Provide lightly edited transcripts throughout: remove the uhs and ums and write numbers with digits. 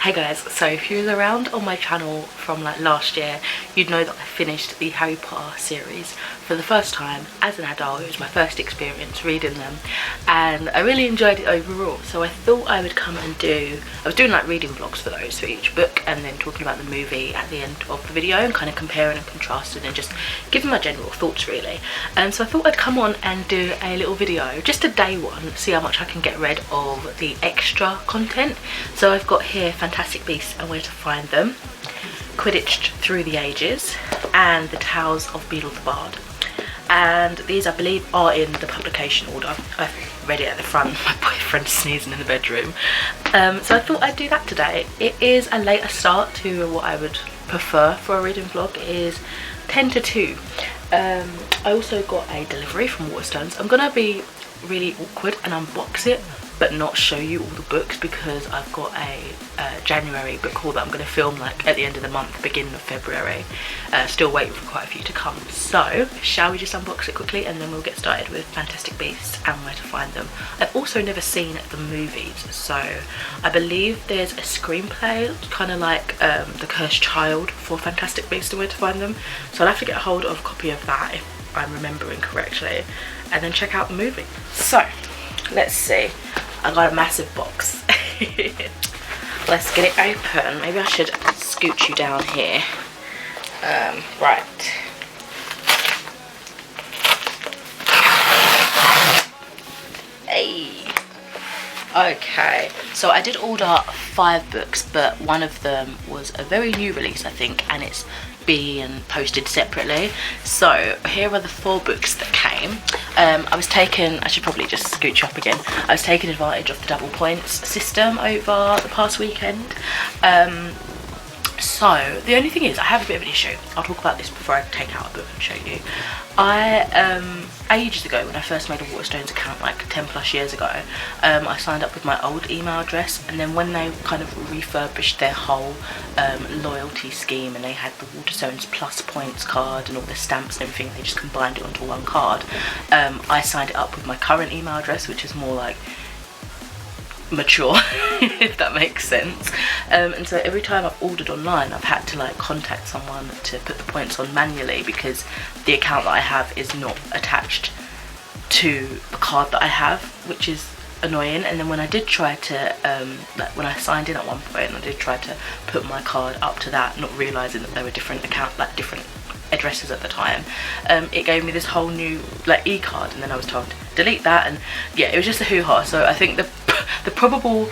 Hey guys, so if you were around on my channel from like last year, you'd know that I finished the Harry Potter series for the first time as an adult. It was my first experience reading them and I really enjoyed it overall. So I thought I would come and I was doing like reading vlogs for those for each book and then talking about the movie at the end of the video and kind of comparing and contrasting and just giving my general thoughts really. So I thought I'd come on and do a little video, just a day one, see how much I can get rid of the extra content. So I've got here Fantastic Beasts and Where to Find Them, Quidditch Through the Ages, and The Tales of Beedle the Bard. And these I believe are in the publication order. I've read it at the front, my boyfriend's sneezing in the bedroom. So I thought I'd do that today. It is a later start to what I would prefer for a reading vlog. It is 10 to 2. I also got a delivery from Watersones. I'm gonna be really awkward and unbox it but not show you all the books because I've got a January book haul that I'm going to film like at the end of the month, beginning of February. Still waiting for quite a few to come. So shall we just unbox it quickly and then we'll get started with Fantastic Beasts and Where to Find Them. I've also never seen the movies, so I believe there's a screenplay kind of like The Cursed Child for Fantastic Beasts and Where to Find Them, so I'll have to get a hold of a copy of that if I'm remembering correctly and then check out the movie. So let's see. I got a massive box. Let's get it open. Maybe I should scoot you down here. Right. Hey. Okay, so I did order 5 books, but one of them was a very new release, I think, and it's being posted separately. So here are the 4 books that came. I should probably just scooch up again. I was taking advantage of the double points system over the past weekend. So the only thing is I have a bit of an issue. I'll talk about this before I take out a book and show you. Ages ago when I first made a Waterstones account, like 10 plus years ago, I signed up with my old email address, and then when they kind of refurbished their whole loyalty scheme and they had the Waterstones plus points card and all the stamps and everything, they just combined it onto one card. I signed it up with my current email address, which is more like mature, if that makes sense. And so every time I've ordered online I've had to like contact someone to put the points on manually because the account that I have is not attached to the card that I have, which is annoying. And then when I did try to like when I signed in at one point, I did try to put my card up to that, not realizing that there were different different addresses at the time. It gave me this whole new like e-card, and then I was told to delete that, and yeah, it was just a hoo-ha. So I think the probable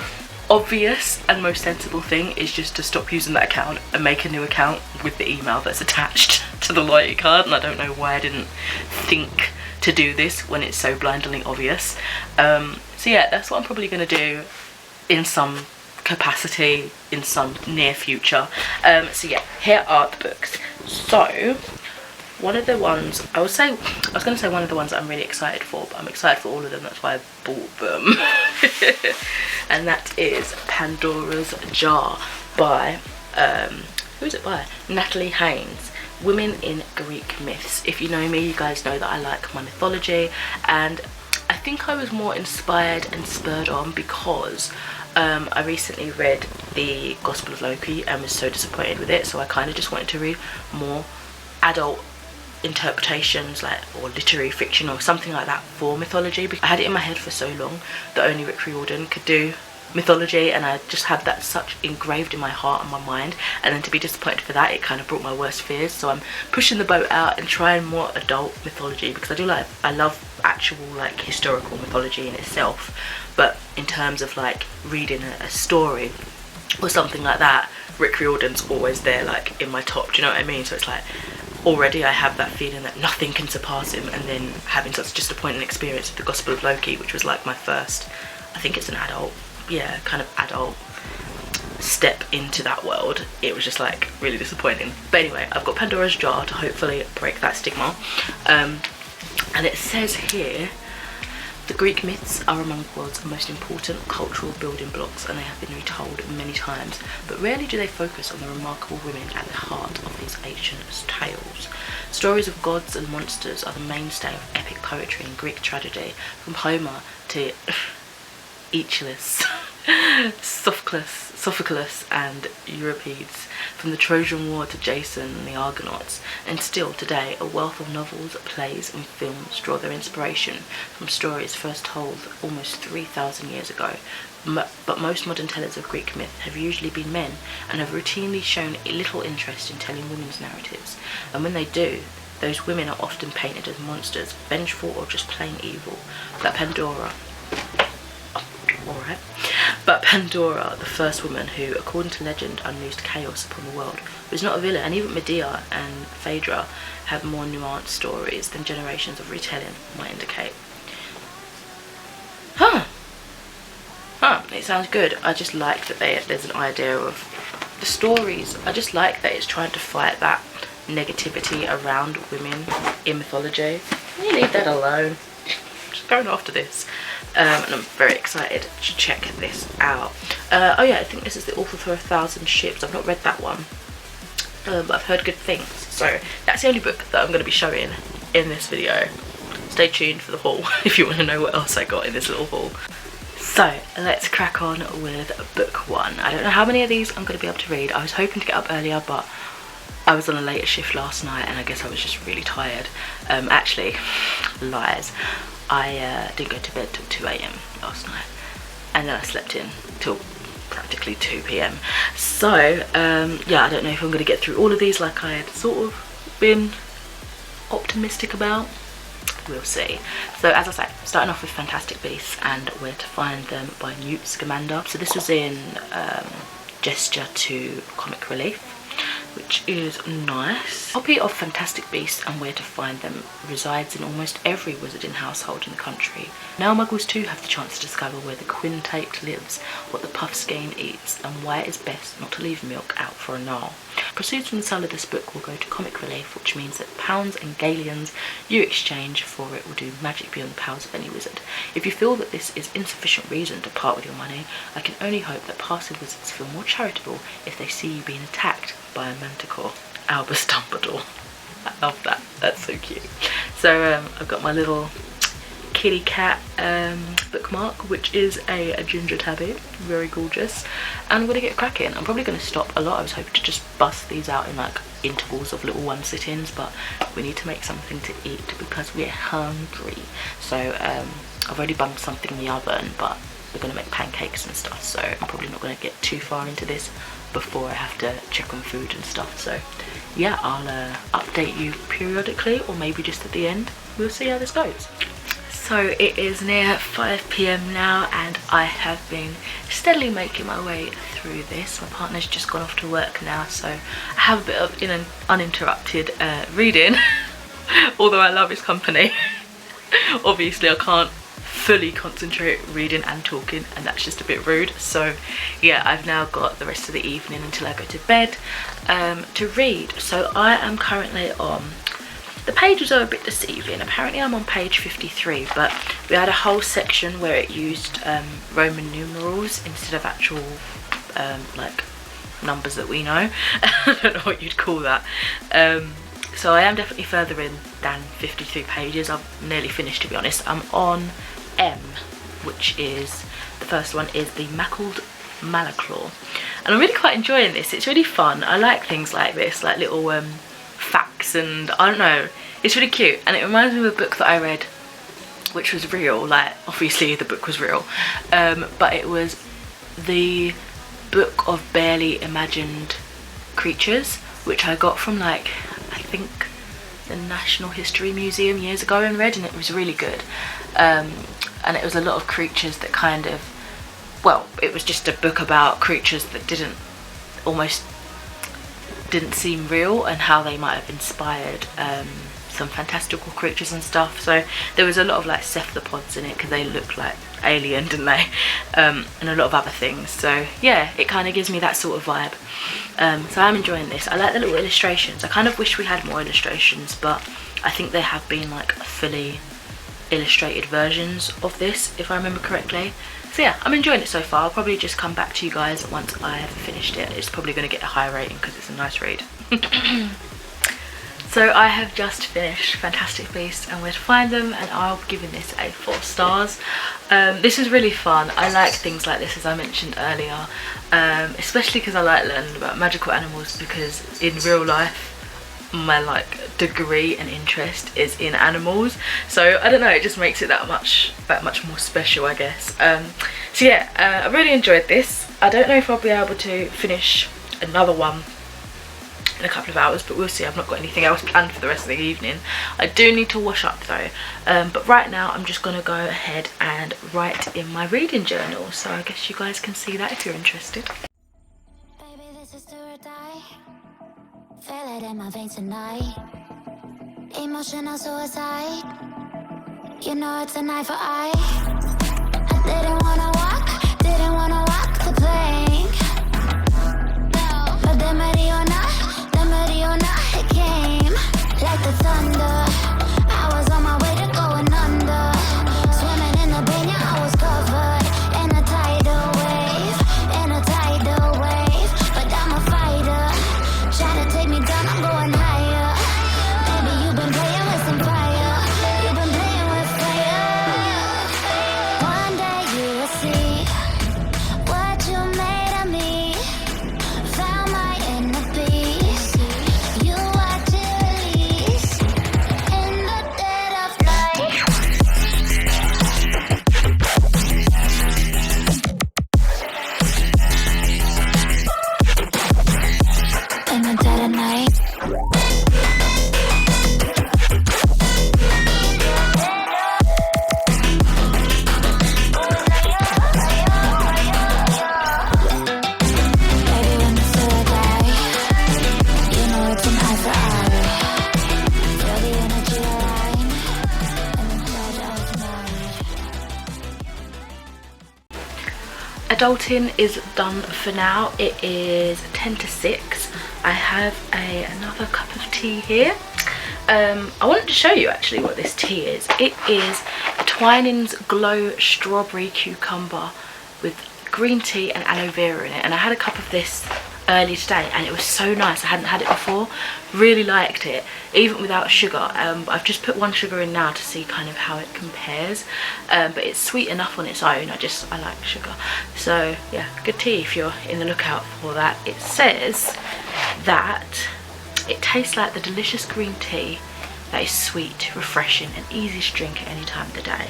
obvious and most sensible thing is just to stop using that account and make a new account with the email that's attached to the loyalty card. And I don't know why I didn't think to do this when it's so blindingly obvious. So yeah, that's what I'm probably going to do in some capacity in some near future. So yeah, here are the books. So one of the ones I was going to say one of the ones that I'm really excited for, but I'm excited for all of them, that's why I bought them. And that is Pandora's Jar by who is it by? Natalie Haynes. Women in Greek Myths. If you know me, you guys know that I like my mythology, and I think I was more inspired and spurred on because I recently read the Gospel of Loki and was so disappointed with it, so I kind of just wanted to read more adult interpretations, like, or literary fiction or something like that for mythology. I had it in my head for so long that only Rick Riordan could do mythology, and I just had that such engraved in my heart and my mind, and then to be disappointed for that, it kind of brought my worst fears. So I'm pushing the boat out and trying more adult mythology because I love actual like historical mythology in itself, but in terms of like reading a story or something like that, Rick Riordan's always there, like in my top, do you know what I mean? So it's like already I have that feeling that nothing can surpass him, and then having such disappointing experience with the Gospel of Loki, which was like my first, I think it's an adult, yeah, kind of adult step into that world, it was just like really disappointing. But anyway, I've got Pandora's Jar to hopefully break that stigma. And it says here, the Greek myths are among the world's most important cultural building blocks, and they have been retold many times, but rarely do they focus on the remarkable women at the heart of these ancient tales. Stories of gods and monsters are the mainstay of epic poetry and Greek tragedy, from Homer to Aeschylus. Sophocles and Euripides, from the Trojan War to Jason and the Argonauts, and still today a wealth of novels, plays and films draw their inspiration from stories first told almost 3,000 years ago. But most modern tellers of Greek myth have usually been men and have routinely shown little interest in telling women's narratives, and when they do, those women are often painted as monsters, vengeful or just plain evil. But Pandora, the first woman who, according to legend, unleashed chaos upon the world, was not a villain, and even Medea and Phaedra have more nuanced stories than generations of retelling might indicate. It sounds good. I just like that there's an idea of the stories. I just like that it's trying to fight that negativity around women in mythology. You leave that alone. Just going after this. And I'm very excited to check this out. Oh yeah, I think this is the author for 1,000 Ships. I've not read that one, but I've heard good things. So that's the only book that I'm going to be showing in this video. Stay tuned for the haul if you want to know what else I got in this little haul. So let's crack on with book one. I don't know how many of these I'm going to be able to read. I was hoping to get up earlier, but I was on a later shift last night and I guess I was just really tired. Actually, lies. I didn't go to bed till 2 AM last night, and then I slept in till practically 2 PM. So yeah, I don't know if I'm going to get through all of these like I had sort of been optimistic about. We'll see. So as I say, starting off with Fantastic Beasts and Where to Find Them by Newt Scamander. So this was in Gesture to Comic Relief, which is nice. A copy of Fantastic Beasts and Where to Find Them resides in almost every wizarding household in the country. Now muggles too have the chance to discover where the quintate lives, what the puffskein eats, and why it is best not to leave milk out for a gnarl. Proceeds from the sale of this book will go to Comic Relief, which means that pounds and galleons you exchange for it will do magic beyond the powers of any wizard. If you feel that this is insufficient reason to part with your money, I can only hope that passing wizards feel more charitable if they see you being attacked by a manticore. Albus Dumbledore. I love that. That's so cute. So I've got my little kitty cat bookmark, which is a ginger tabby, very gorgeous, and I'm gonna get cracking. I'm probably gonna stop a lot. I was hoping to just bust these out in like intervals of little one sit-ins, but we need to make something to eat because we're hungry. So I've already bunned something in the oven, but we're gonna make pancakes and stuff, so I'm probably not gonna get too far into this before I have to check on food and stuff. So yeah, I'll update you periodically, or maybe just at the end. We'll see how this goes. So it is near 5 PM now, and I have been steadily making my way through this. My partner's just gone off to work now, so I have a bit of uninterrupted reading, although I love his company. Obviously I can't fully concentrate reading and talking, and that's just a bit rude. So yeah, I've now got the rest of the evening until I go to bed to read. So I am currently on, the pages are a bit deceiving. Apparently I'm on page 53, but we had a whole section where it used Roman numerals instead of actual like numbers that we know. I don't know what you'd call that. So I am definitely further in than 53 pages. I've nearly finished, to be honest. I'm on M, which is, the first one is The Mackled Malaclaw, and I'm really quite enjoying this. It's really fun. I like things like this, like little facts, and I don't know, it's really cute, and it reminds me of a book that I read which was real. Like, obviously the book was real, but it was the Book of Barely Imagined Creatures, which I got from, like, I think the National History Museum years ago and read, and it was really good. And it was a lot of creatures that kind of, well, it was just a book about creatures that almost didn't seem real, and how they might have inspired some fantastical creatures and stuff. So there was a lot of like cephalopods in it because they look like alien, didn't they? And a lot of other things. So yeah, it kind of gives me that sort of vibe. So I'm enjoying this. I like the little illustrations. I kind of wish we had more illustrations, but I think there have been like fully illustrated versions of this, if I remember correctly. So yeah, I'm enjoying it so far. I'll probably just come back to you guys once I have finished it. It's probably going to get a high rating because it's a nice read. So I have just finished Fantastic Beasts and Where to Find Them, and I'll be giving this a 4 stars. This is really fun. I like things like this, as I mentioned earlier, especially because I like learning about magical animals, because in real life my like degree and interest is in animals, so I don't know, it just makes it that much more special, I guess. So yeah, I really enjoyed this. I don't know if I'll be able to finish another one in a couple of hours, but we'll see. I've not got anything else planned for the rest of the evening. I do need to wash up though, but right now I'm just gonna go ahead and write in my reading journal, so I guess you guys can see that if you're interested. Baby, this is do or die. Feel it in my veins tonight. Emotional suicide. You know it's an eye for eye. I didn't wanna walk the plank. But the Mariona, it came like the thunder. I was on my way to going under. Swimming in the banya, I was covered in a tidal wave, but I'm a fighter. Try to take me down, I'm going higher. Baby, you've been playing with some fire. You've been playing with fire. One day you will see what you made of me. Found my inner peace. You watch it release in the dead of night. In the dead of night. Baby, when the soul die, you know it's an eye for eye. Feel the energy align in the dead of night. Adulting is done for now. It is 10 to 6. I have another cup of tea here. I wanted to show you actually what this tea is. It is Twinings Glow Strawberry Cucumber with green tea and aloe vera in it, and I had a cup of this earlier today and it was so nice. I hadn't had it before, really liked it, even without sugar. I've just put 1 sugar in now to see kind of how it compares, but it's sweet enough on its own. I like sugar, so yeah, good tea if you're in the lookout for that. It says that it tastes like the delicious green tea that is sweet, refreshing and easy to drink at any time of the day.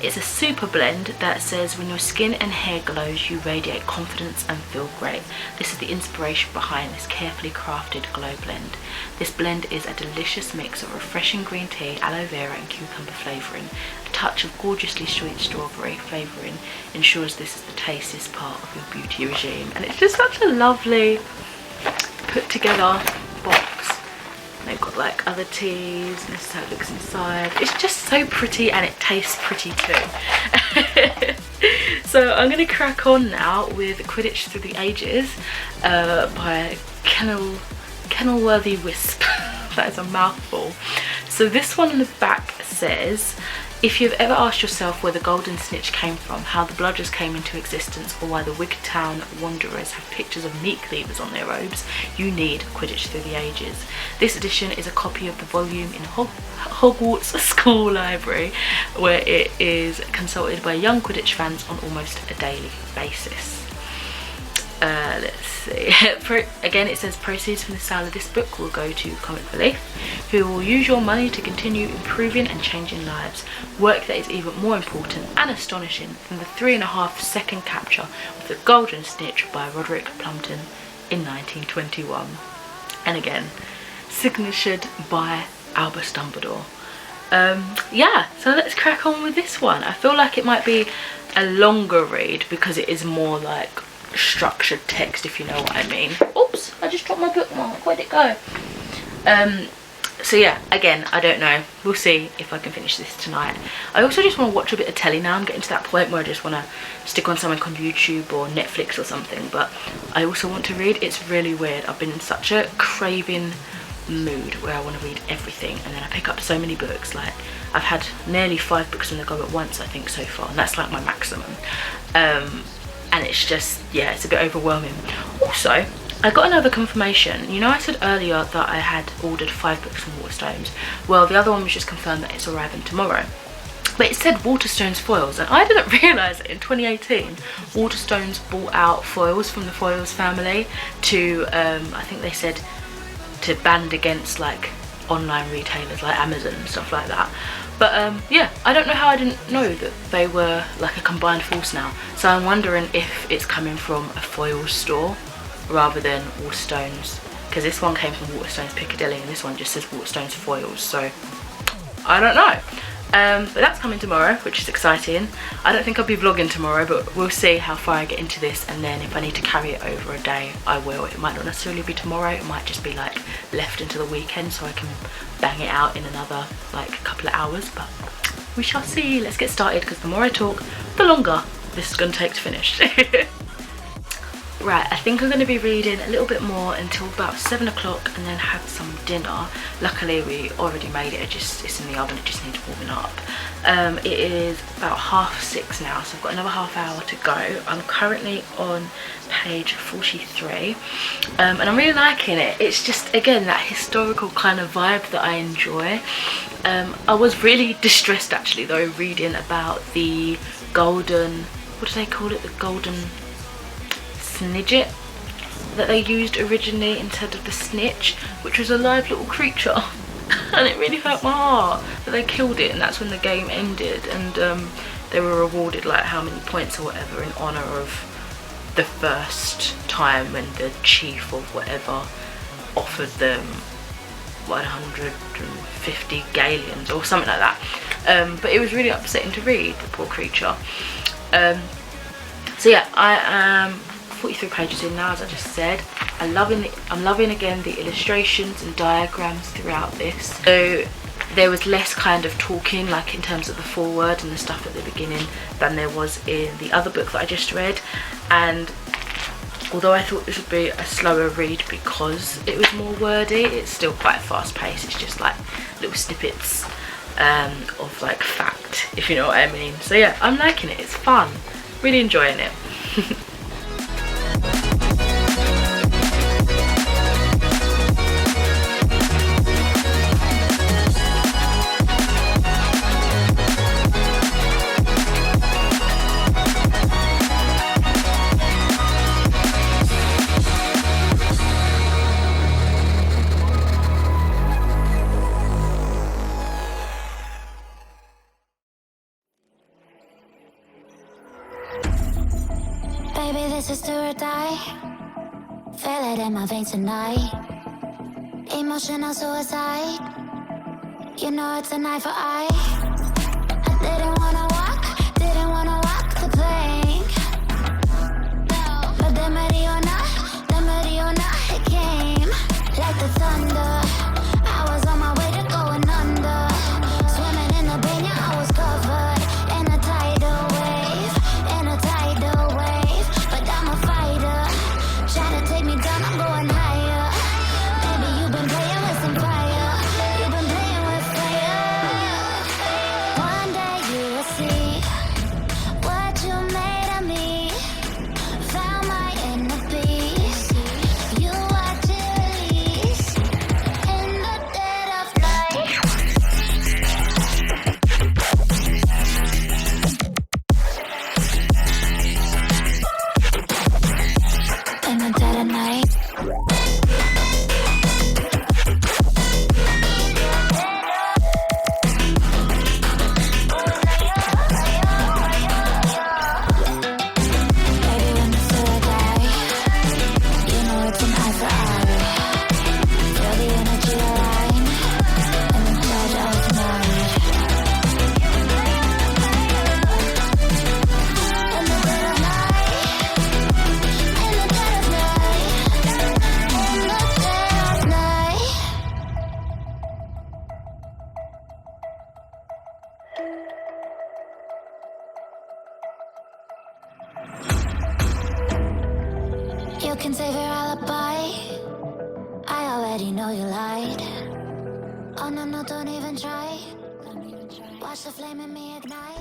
It's a super blend that says when your skin and hair glows, you radiate confidence and feel great. This is the inspiration behind this carefully crafted glow blend. This blend is a delicious mix of refreshing green tea, aloe vera and cucumber flavouring. A touch of gorgeously sweet strawberry flavouring ensures this is the tastiest part of your beauty regime. And it's just such a lovely put together box. They've got like other teas, and this is how it looks inside. It's just so pretty and it tastes pretty too. So I'm going to crack on now with Quidditch Through the Ages by Kenilworthy Wisp. That is a mouthful. So this one on the back says, if you've ever asked yourself where the golden snitch came from, how the bludgers came into existence, or why the Wigtown Wanderers have pictures of meat cleavers on their robes, you need Quidditch Through the Ages. This edition is a copy of the volume in Hogwarts School Library, where it is consulted by young Quidditch fans on almost a daily basis. Let's see. Again, it says proceeds from the sale of this book will go to Comic Relief, who will use your money to continue improving and changing lives. Work that is even more important and astonishing than the 3.5-second capture of the Golden Snitch by Roderick Plumpton in 1921. And again, signatured by Albus Dumbledore. Yeah, so let's crack on with this one. I feel like it might be a longer read because it is more like structured text, if you know what I mean. Oops, I just dropped my bookmark. Where'd it go? So yeah, again, I don't know. We'll see if I can finish this tonight. I also just want to watch a bit of telly now. I'm getting to that point where I just want to stick on something on YouTube or Netflix or something, but I also want to read. It's really weird. I've been in such a craving mood where I want to read everything, and then I pick up so many books. Like, I've had nearly 5 books on the go at once, I think, so far, and that's like my maximum. And it's just, yeah, it's a bit overwhelming. Also, I got another confirmation. You know, I said earlier that I had ordered 5 books from Watersones. Well, the other one was just confirmed that it's arriving tomorrow. but it said Waterstones foils, and I didn't realise that in 2018 Waterstones bought out foils from the foils family to I think they said to band against like online retailers like Amazon and stuff like that. But yeah, I don't know how I didn't know that they were like a combined force now. So I'm wondering if it's coming from a foils store rather than Waterstones, because this one came from Waterstones Piccadilly and this one just says Waterstones foils, so I don't know. But that's coming tomorrow, which is exciting. I don't think I'll be vlogging tomorrow, but we'll see how far I get into this, and then if I need to carry it over a day, I will. It might not necessarily be tomorrow, it might just be like left into the weekend so I can bang it out in another like couple of hours, but we shall see. Let's get started, because the more I talk, the longer this is going to take to finish. Right, I think I'm going to be reading a little bit more until about 7 o'clock and then have some dinner. Luckily we already made it, it's in the oven, it just needs warming up. It is about 6:30 now, so I've got another half hour to go. I'm currently on page 43 and I'm really liking it. It's just, again, that historical kind of vibe that I enjoy. I was really distressed actually though reading about the golden, what do they call it, the golden snidget that they used originally instead of the snitch, which was a live little creature. And it really hurt my heart that they killed it, and that's when the game ended, and they were rewarded like how many points or whatever in honor of the first time when the chief of whatever offered them 150 galleons or something like that. But it was really upsetting to read, the poor creature. So yeah, I am 43 pages in now, as I just said. I'm loving again the illustrations and diagrams throughout this. So there was less kind of talking, like in terms of the foreword and the stuff at the beginning, than there was in the other book that I just read. And although I thought this would be a slower read because it was more wordy, it's still quite fast paced. It's just like little snippets of like fact, if you know what I mean. So yeah, I'm liking it, it's fun, really enjoying it. Baby, this is do or die. Feel it in my veins tonight. Emotional suicide. You know it's an eye for eye. I didn't wanna walk the plank. But the Mariona, it came like the thunder. I was on my way to going under. Swimming in the banya, I was covered in a tidal wave, But I'm a fighter, try to take me down, I'm going higher. Baby, you've been playing with some fire. You've been playing with fire. One day you will see what you made of me. Found my inner peace. You are release in the dead of night. In the dead of night. Baby, when it's do or die, you know it's an eye for eye. Feel the energy align in the dead of night. In the dead of night. In the dead of night. In the dead of night. You can save your alibi. I already know you lied. Oh no, no, don't even try. Watch the flame in me ignite.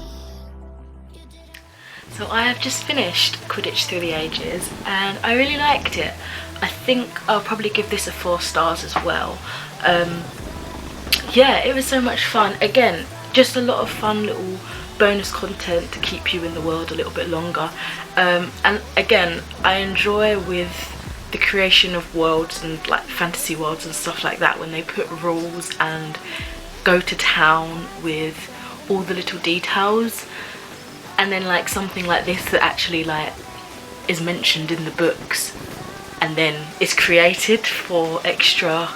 So I have just finished Quidditch Through the Ages and I really liked it. I think I'll probably give this a 4 stars as well. Yeah, it was so much fun. Again, just a lot of fun little bonus content to keep you in the world a little bit longer. And again, I enjoy with the creation of worlds and like fantasy worlds and stuff like that when they put rules and go to town with all the little details, and then like something like this that actually like is mentioned in the books and then is created for extra,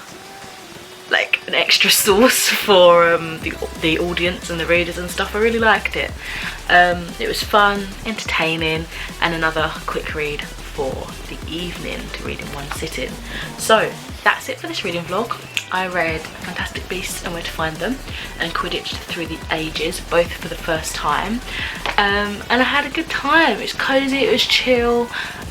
like an extra source for the audience and the readers and stuff. I really liked it. It was fun, entertaining, and another quick read for the evening to read in one sitting. So that's it for this reading vlog. I read Fantastic Beasts and Where to Find Them and Quidditch Through the Ages, both for the first time, and I had a good time. It was cozy, it was chill.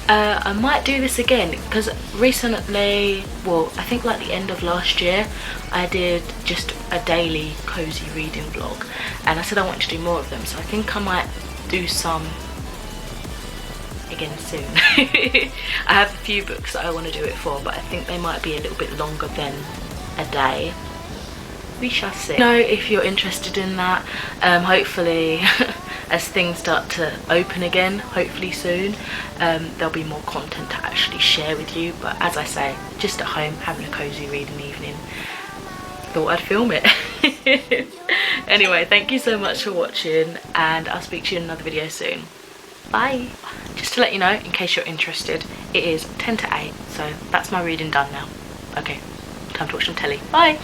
I might do this again because recently, well, I think like the end of last year, I did just a daily cozy reading vlog, and I said I wanted to do more of them, so I think I might do some again soon. I have a few books that I want to do it for, but I think they might be a little bit longer than a day. We shall see. Know if you're interested in that. Hopefully as things start to open again, hopefully soon, there'll be more content to actually share with you. But as I say, just at home having a cozy reading evening, thought I'd film it. Anyway, thank you so much for watching, and I'll speak to you in another video soon. Bye. Just to let you know, in case you're interested, it is 10 to 8, so that's my reading done now. Okay, time to watch some telly. Bye.